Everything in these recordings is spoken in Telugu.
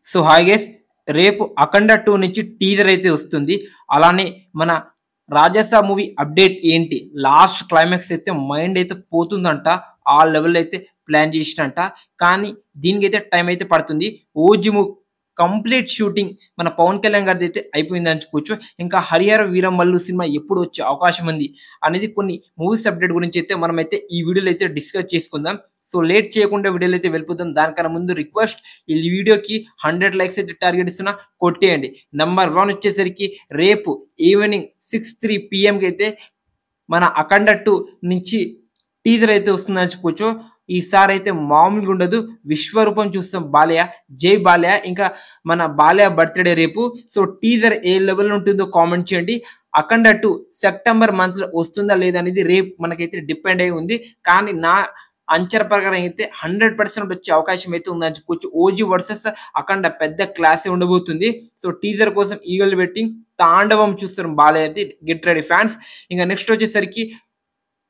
సో హాయ్ గైస్, రేపు 'అఖండ 2' నుంచి టీజర్ అయితే వస్తుంది. అలానే మన 'రాజసా' మూవీ అప్డేట్ ఏంటి? లాస్ట్ క్లైమాక్స్ అయితే మైండ్ అయితే పోతుందంట. ఆ లెవెల్ అయితే ప్లాన్ చేసిరంట. కానీ దీనికైతే టైం అయితే పడుతుంది. 'ఓజీ' కంప్లీట్ షూటింగ్ మన పవన్ కళ్యాణ్ గారిదైతే అయిపోయిందని చెప్పుకోవచ్చు. ఇంకా 'హరిహర వీరమల్లు' సినిమా ఎప్పుడు వచ్చే అవకాశం ఉంది అనేది కొన్ని మూవీస్ అప్డేట్ గురించి అయితే మనమైతే ఈ వీడియోలో అయితే డిస్కస్ చేసుకుందాం. సో లేట్ చేయకుండా వీడియోలో అయితే వెళ్ళిపోదాం. దానికన్నా ముందు రిక్వెస్ట్, ఈ వీడియోకి 100 లైక్స్ అయితే టార్గెట్ ఇస్తున్నా, కొట్టేయండి. నెంబర్ 1 వచ్చేసరికి రేపు ఈవినింగ్ 6:03 PM అయితే మన 'అఖండ 2' నుంచి టీజర్ అయితే వస్తుందని చెప్పుకోవచ్చు. ఈసారి అయితే మామూలుగా ఉండదు. విశ్వరూపం చూస్తాం బాలయ్య, జై బాలయ్య. ఇంకా మన బాలయ్య బర్త్డే రేపు. సో టీజర్ ఏ లెవెల్ ఉంటుందో కామెంట్ చేయండి. 'అఖండ 2' సెప్టెంబర్ మంత్ లో వస్తుందా లేదా అనేది రేపు మనకైతే డిపెండ్ అయి ఉంది. కానీ నా అంచనా ప్రకారం అయితే 100% వచ్చే అవకాశం అయితే ఉందని చెప్పుకోవచ్చు. 'ఓజీ' వర్సెస్ 'అఖండ' పెద్ద క్లాసే ఉండబోతుంది. సో టీజర్ కోసం ఈగల్ వెయిటింగ్. తాండవం చూస్తారు బాలయ్య అయితే. Get ready fans. ఇంకా నెక్స్ట్ వచ్చేసరికి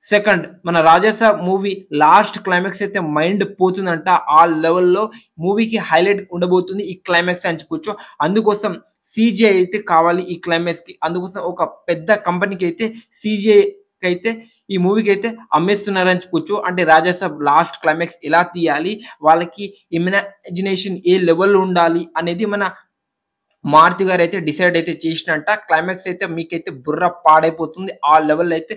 సెకండ్ మన 'రాజసా' మూవీ లాస్ట్ క్లైమాక్స్ అయితే మైండ్ పోతుందంట. ఆ లెవెల్లో మూవీకి హైలైట్ ఉండబోతుంది ఈ క్లైమాక్స్ అని చెప్పుకోవచ్చు. అందుకోసం CGI అయితే కావాలి ఈ క్లైమాక్స్ కి. అందుకోసం ఒక పెద్ద కంపెనీకి అయితే CGI అయితే ఈ మూవీకి అయితే అమ్మేస్తున్నారని చెప్పుకోవచ్చు. అంటే 'రాజసా' లాస్ట్ క్లైమాక్స్ ఎలా తీయాలి, వాళ్ళకి ఇమాజినేషన్ ఏ లెవెల్ ఉండాలి అనేది మన మారుతి గారు అయితే డిసైడ్ అయితే చేసినంట. క్లైమాక్స్ అయితే మీకైతే బుర్ర పాడైపోతుంది. ఆ లెవెల్ అయితే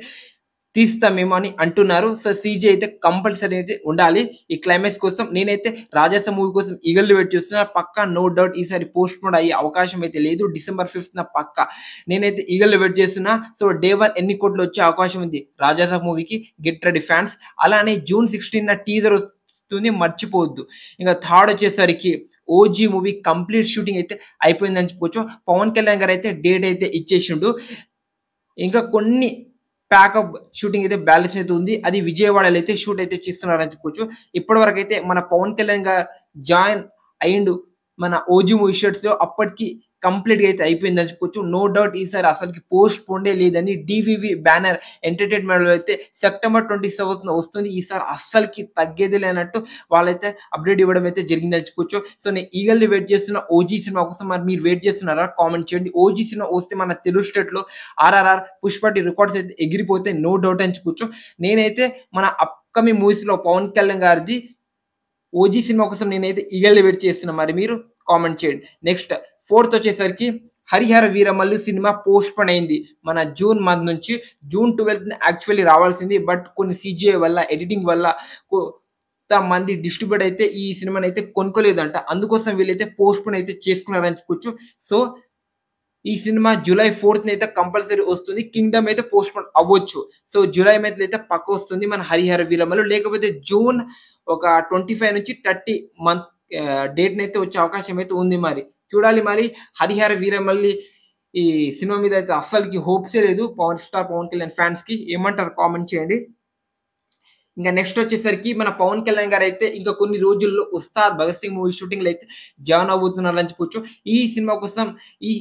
తీస్తామేమో అని అంటున్నారు. సో CGI అయితే కంపల్సరీ అయితే ఉండాలి ఈ క్లైమాక్స్ కోసం. నేనైతే 'రాజసా' మూవీ కోసం ఈగల్ వెయిట్ చేస్తున్నా. పక్కా నో డౌట్ ఈసారి పోస్ట్ పోన్ అయ్యే అవకాశం అయితే లేదు. December 5th పక్కా నేనైతే ఈగల్ వెయిట్ చేస్తున్నా. సో Day 1 ఎన్ని కోట్లు వచ్చే అవకాశం ఉంది 'రాజసా' మూవీకి? Get ready fans. అలానే June 16 టీజర్ వస్తుంది, మర్చిపోవద్దు. ఇంకా థర్డ్ వచ్చేసరికి 'ఓజీ' మూవీ కంప్లీట్ షూటింగ్ అయితే అయిపోయిందని చెప్పుకోవచ్చు. పవన్ కళ్యాణ్ గారు అయితే డేట్ అయితే ఇచ్చేసిండు. ఇంకా కొన్ని ప్యాకప్ షూటింగ్ అయితే బ్యాలెన్స్ అయితే ఉంది. అది విజయవాడలో అయితే షూట్ అయితే చేస్తున్నారని చెప్పుకోవచ్చు. ఇప్పటివరకు అయితే మన పవన్ కళ్యాణ్ గారు జాయిన్ అయ్యిండు మన 'ఓజీ' మూవీ షూట్స్ లో. అప్పటికి కంప్లీట్ గా అయితే అయిపోయిందని చెప్పుకోవచ్చు. నో డౌట్ ఈసారి అసలుకి పోస్ట్ పోండే లేదని DVV బ్యానర్ ఎంటర్టైన్మెంట్ లో అయితే September 27th వస్తుంది. ఈసారి అస్సలకి తగ్గేది లేనట్టు వాళ్ళైతే అప్డేట్ ఇవ్వడం అయితే జరిగిందని చెప్పుకోవచ్చు. సో నేను ఈగల్లీ వెయిట్ చేస్తున్న 'ఓజీ' సినిమా కోసం. మరి మీరు వెయిట్ చేస్తున్నారా? కామెంట్ చేయండి. 'ఓజీ' సినిమా వస్తే మన తెలుగు స్టేట్ లో RRR, పుష్ప రికార్డ్స్ అయితే ఎగిరిపోతే నో డౌట్ అని చెప్పుకోవచ్చు. నేనైతే మన అప్కమింగ్ మూవీస్ లో పవన్ కళ్యాణ్ గారిది 'ఓజీ' సినిమా కోసం నేనైతే ఈగల్లీ వెయిట్ చేస్తున్నా. మరి మీరు కామెంట్ చేయండి. నెక్స్ట్ ఫోర్త్ వచ్చేసరికి 'Harihara Veeramallu' cinema post phone అయింది. మన జూన్ మంత్ నుంచి June 12th యాక్చువల్లీ రావాల్సింది. బట్ కొన్ని CGI వల్ల, ఎడిటింగ్ వల్ల కొంతమంది డిస్ట్రిబ్యూటర్ అయితే ఈ సినిమాని అయితే కొనుక్కోలేదంట. అందుకోసం వీళ్ళైతే పోస్ట్ పోన్ అయితే చేసుకున్నారని చెప్పుకోవచ్చు. సో ఈ సినిమా July 4th అయితే కంపల్సరీ వస్తుంది. 'కింగ్డమ్' అయితే పోస్ట్ పోన్ అవ్వచ్చు. సో July మంత్ అయితే పక్క వస్తుంది మన 'హరిహర వీరమల్లు'. లేకపోతే జూన్ ఒక 25 నుంచి 30 మంత్ డేట్ అయితే వచ్చే అవకాశం అయితే ఉంది. మరి చూడాలి. మరి 'హరిహర వీరమల్లి' ఈ సినిమా మీద అయితే అస్సలకి హోప్సే లేదు పవన్ కళ్యాణ్ ఫ్యాన్స్ కి. ఏమంటారు? కామెంట్ చేయండి. ఇంకా నెక్స్ట్ వచ్చేసరికి మన పవన్ కళ్యాణ్ గారు అయితే ఇంకా కొన్ని రోజుల్లో 'ఉస్తాద్ భగత్ సింగ్' మూవీ షూటింగ్ లో అయితే జాయిన్ అవబోతున్నారు అని చెప్పొచ్చు. ఈ సినిమా కోసం, ఈ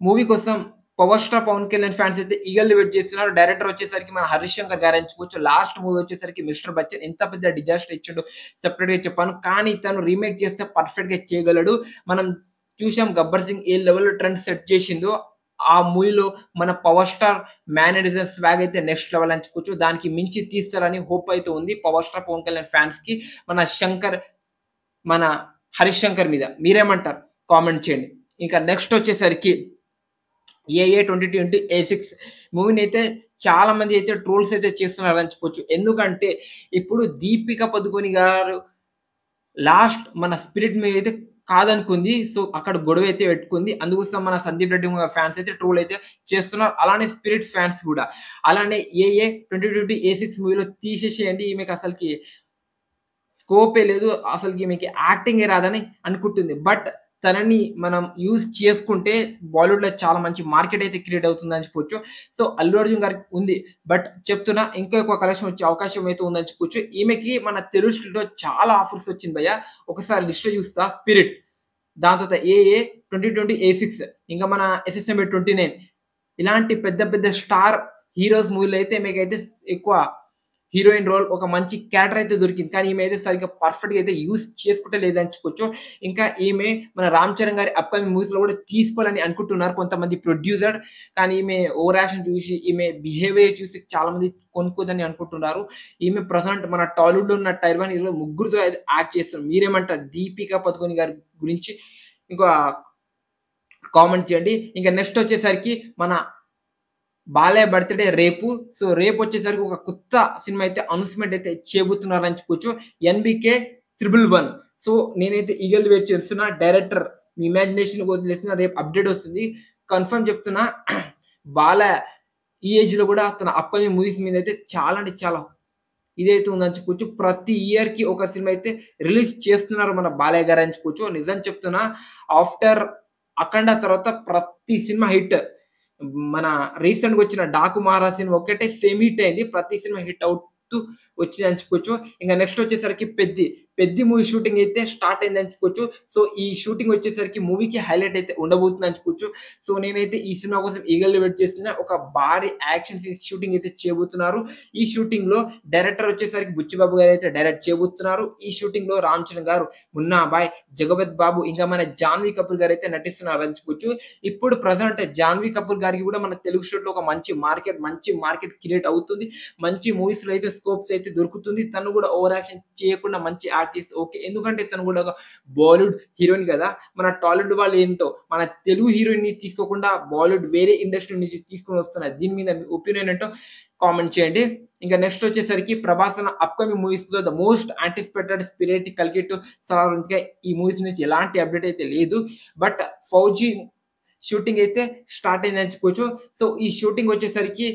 మూవీ కోసం power star Pawan Kalyan fans అయితే ఈగల్లీ వెయిట్ చేస్తున్నారు. డైరెక్టర్ వచ్చేసరికి మన హరీష్ శంకర్ గారు అని చెప్పుకోవచ్చు. లాస్ట్ మూవీ వచ్చేసరికి మిస్టర్ బచ్చన్ ఎంత పెద్ద డిజాస్టర్ ఇచ్చాడు సెపరేట్ గా చెప్పాను. కానీ తను రీమేక్ చేస్తే పర్ఫెక్ట్ గా చేయగలడు. మనం చూసాం 'గబ్బర్ సింగ్' ఏ లెవెల్ ట్రెండ్ సెట్ చేసిందో. ఆ మూవీలో మన పవర్ స్టార్ మేనరిజం స్వాగ్ అయితే నెక్స్ట్ లెవెల్ అని చెప్పుకోవచ్చు. దానికి మించి తీస్తారని హోప్ అయితే ఉంది power star Pawan Kalyan fans కి. మన శంకర్, మన హరీష్ శంకర్ మీద మీరేమంటారు? కామెంట్ చేయండి. ఇంకా నెక్స్ట్ వచ్చేసరికి AA 2020 A6 మూవీని అయితే చాలా మంది అయితే ట్రోల్స్ అయితే చేస్తున్నారని చెప్పొచ్చు. ఎందుకంటే ఇప్పుడు దీపిక పదుకొని గారు లాస్ట్ మన స్పిరిట్ మీద అయితే కాదనుకుంది. సో అక్కడ గొడవ అయితే పెట్టుకుంది. అందుకోసం మన సందీప్ రెడ్డి ఫ్యాన్స్ అయితే ట్రోల్ అయితే చేస్తున్నారు. అలానే స్పిరిట్ ఫ్యాన్స్ కూడా. అలానే AA 2020 A6 మూవీలో తీసేసేయండి, ఈమెకి అసలుకి స్కోపే లేదు, అసలుకి ఈమెకి యాక్టింగే రాదని అనుకుంటుంది. బట్ తనని మనం యూజ్ చేసుకుంటే బాలీవుడ్ లో చాలా మంచి మార్కెట్ అయితే క్రియేట్ అవుతుందని చెప్పొచ్చు. సో అల్లు అర్జున్ గారికి ఉంది. బట్ చెప్తున్నా ఇంకా ఎక్కువ కలెక్షన్ వచ్చే అవకాశం అయితే ఉందని చెప్పొచ్చు. ఈమెకి మన తెలుగు స్టేట్ లో చాలా ఆఫర్స్ వచ్చింది భయ్య. ఒకసారి లిస్ట్ చూస్తా. స్పిరిట్, దాని తర్వాత AA 2020 A6, ఇంకా మన SSMA 29, ఇలాంటి పెద్ద పెద్ద స్టార్ హీరోస్ మూవీలో అయితే మీకైతే ఎక్కువ హీరోయిన్ రోల్ ఒక మంచి క్యారెక్టర్ అయితే దొరికింది. కానీ ఈమె అయితే సరిగ్గా పర్ఫెక్ట్‌గా అయితే యూజ్ చేసుకుంటే లేదని చెప్పుకోవచ్చు. ఇంకా ఈమె మన 'రామ్ చరణ్' గారి అప్‌కమింగ్ మూవీస్‌లో కూడా తీసుకోవాలని అనుకుంటున్నారు కొంతమంది ప్రొడ్యూసర్. కానీ ఈమె ఓవర్ యాక్షన్ చూసి, ఈమె బిహేవియర్ చూసి చాలామంది కొనుక్కోదని అనుకుంటున్నారు. ఈమె ప్రెజెంట్ మన టాలీవుడ్‌లో ఉన్న టైర్ 1 హీరోలో ముగ్గురితో అయితే యాక్ట్ చేస్తుంది. మీరేమంటారు? దీపికా పదుకొనె గారి గురించి ఇంకా కామెంట్ చేయండి. ఇంకా నెక్స్ట్ వచ్చేసరికి మన బాలయ్య బర్త్‌డే రేపు. సో, రేపొచ్చేసరికి ఒక కొత్త సినిమా అయితే అనౌన్స్‌మెంట్ అయితే చేయబోతున్నారని చెప్పుకోవచ్చు. 'ఎన్‌బీకే 111'. సో, నేనైతే ఈగర్‌లీ వెయిట్ చేస్తున్నా. డైరెక్టర్ మీ ఇమాజినేషన్‌కి వదిలేస్తున్నా. రేపు అప్డేట్ వస్తుంది. కన్ఫర్మ్ చెప్తున్నా. బాలయ్య ఈ ఏజ్‌లో కూడా తన అప్‌కమింగ్ మూవీస్ మీద అయితే చాలా అంటే చాలా ఇదైతే ఉందని చెప్పుకోవచ్చు. ప్రతి ఇయర్‌కి ఒక సినిమా అయితే రిలీజ్ చేస్తున్నారు మన బాలయ్య గారు అని చెప్పుకోవచ్చు. నిజం చెప్తున్నా. ఆఫ్టర్ 'అఖండ' తర్వాత ప్రతి సినిమా హిట్. మన రీసెంట్‌గా వచ్చిన 'డాకు మహారాజ్' సినిమా ఒక్కటే సేమ్ హిట్ అయింది. ప్రతి సినిమా హిట్ అవుతూ వచ్చిందని చెప్పుకోవచ్చు. ఇంక నెక్స్ట్ వచ్చేసరికి 'పెద్ది' మూవీ షూటింగ్ అయితే స్టార్ట్ అయిందని చెప్పుకోవచ్చు. సో, ఈ షూటింగ్ వచ్చేసరికి మూవీకి హైలైట్ అయితే ఉండబోతుందని చెప్పుకోవచ్చు. సో, నేనైతే ఈ సినిమా కోసం ఈగర్‌లీ వెయిట్ చేస్తున్నా. ఒక భారీ యాక్షన్ సీన్స్ షూటింగ్ అయితే చేయబోతున్నారు. ఈ షూటింగ్‌లో డైరెక్టర్ వచ్చేసరికి బుచ్చిబాబు గారు అయితే డైరెక్ట్ చేయబోతున్నారు. ఈ షూటింగ్‌లో 'రామ్ చరణ్' గారు, 'మున్నా భాయ్', 'జగపతి బాబు' ఇంకా మన 'జాన్వీ కపూర్' గారు అయితే నటిస్తున్నారని చెప్పుకోవచ్చు. ఇప్పుడు ప్రెజెంట్ 'జాన్వీ కపూర్' గారికి కూడా మన తెలుగు స్టేట్‌లో ఒక మంచి మార్కెట్ క్రియేట్ అవుతుంది. మంచి మూవీస్‌లో అయితే స్కోప్స్ అయితే దొరుకుతుంది. తను కూడా ఓవర్ యాక్షన్ చేయకుండా మంచి ఆర్టిస్ట్ ఓకే. ఎందుకంటే తను కూడా ఒక బాలీవుడ్ హీరోయిన్ కదా! మన టాలీవుడ్ వాళ్ళు ఏంటో మన తెలుగు హీరోయిన్‌ని తీసుకోకుండా బాలీవుడ్ వేరే ఇండస్ట్రీ నుంచి తీసుకొని వస్తున్నారు. దీని మీద మీ ఒపీనియన్ ఏంటో కామెంట్ చేయండి. ఇంకా నెక్స్ట్ వచ్చేసరికి ప్రభాస్ అన్న అప్‌కమింగ్ మూవీస్‌లో ద మోస్ట్ యాంటిసిపేటెడ్ 'స్పిరిట్', 'కల్కి 2', 'సలార్' ఇంకా ఈ మూవీస్ నుంచి ఎలాంటి అప్డేట్ అయితే లేదు. బట్ 'ఫౌజీ' షూటింగ్ అయితే స్టార్ట్ అయిందని చెప్పుకోవచ్చు. సో, ఈ షూటింగ్ వచ్చేసరికి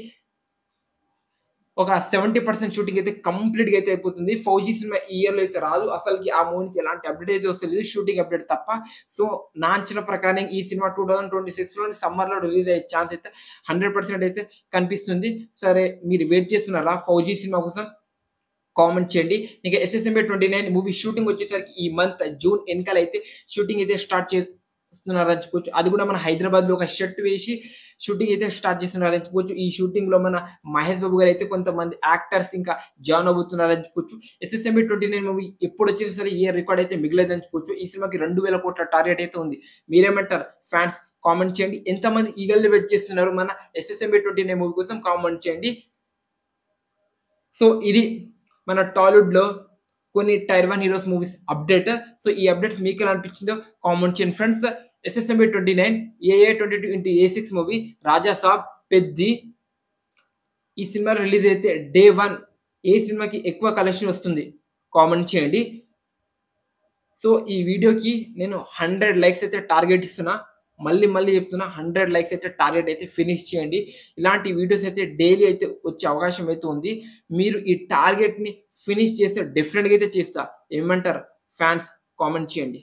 ఒక 70% షూటింగ్ అయితే కంప్లీట్‌గా అయితే అయిపోతుంది. 'ఫౌజీ' సినిమా ఈ ఇయర్‌లో అయితే రాదు. అసలకి ఆ మూవీ నుంచి ఎలాంటి అప్డేట్ అయితే వస్తలేదు. షూటింగ్ అప్డేట్ తప్ప. సో, నా అంచనా ప్రకారం ఈ సినిమా 2026లోని సమ్మర్‌లో రిలీజ్ అయ్యే ఛాన్స్ అయితే 100% అయితే కనిపిస్తుంది. సరే మీరు వెయిట్ చేస్తున్నారా 'ఫౌజీ' సినిమా కోసం? కామెంట్ చేయండి. ఇక 'ఎస్ఎస్ఎంబీ 29' మూవీ షూటింగ్ వచ్చేసరికి ఈ మంత్ జూన్ ఎనకాల అయితే షూటింగ్ అయితే స్టార్ట్ చేస్తున్నారని చెప్పుకోవచ్చు. అది కూడా మన హైదరాబాద్‌లో ఒక షెడ్ వేసి షూటింగ్ అయితే స్టార్ట్ చేస్తున్నారని చెప్పుకోవచ్చు. ఈ షూటింగ్‌లో మన మహేష్ బాబు గారు అయితే కొంతమంది యాక్టర్స్ ఇంకా జాయిన్ అవుతున్నారని చెప్పుకోవచ్చు. 'ఎస్ఎస్ఎంబీ 29' మూవీ ఎప్పుడొచ్చినా సరే ఏ రికార్డ్ అయితే మిగలదని చెప్పుకోవచ్చు. ఈ సినిమాకి 2,000 కోట్ల టార్గెట్ అయితే ఉంది. మీరేమంటారు ఫ్యాన్స్? కామెంట్ చేయండి. ఎంతమంది ఈగర్‌లీ వెయిట్ చేస్తున్నారు మన 'ఎస్ఎస్ఎంబీ 29' మూవీ కోసం కామెంట్ చేయండి. సో, ఇది మన టాలీవుడ్‌లో కొన్ని tier 1 heroes movies update. So, ఈ అప్డేట్స్ మీకెలా అనిపించిందో కామెంట్ చేయండి ఫ్రెండ్స్. 'ఎస్ఎస్ఎంబీ 29', ఏఏ 22x6 మూవీ, 'రాజా సాబ్', 'పెద్ది' ఈ సినిమా రిలీజ్ అయితే డే 1 ఏ సినిమాకి ఎక్కువ కలెక్షన్ వస్తుంది కామెంట్ చేయండి. సో, ఈ వీడియోకి నేను 100 లైక్స్ అయితే టార్గెట్ ఇస్తున్నా. మళ్ళీ చెప్తున్నా 100 లైక్స్ అయితే టార్గెట్ అయితే ఫినిష్ చేయండి. ఇలాంటి వీడియోస్ అయితే డైలీ అయితే వచ్చే అవకాశం అయితే ఉంది. మీరు ఈ టార్గెట్‌ని ఫినిష్ చేస్తే డెఫినిట్‌గా అయితే చేస్తా. ఏమంటారు ఫ్యాన్స్? కామెంట్ చేయండి.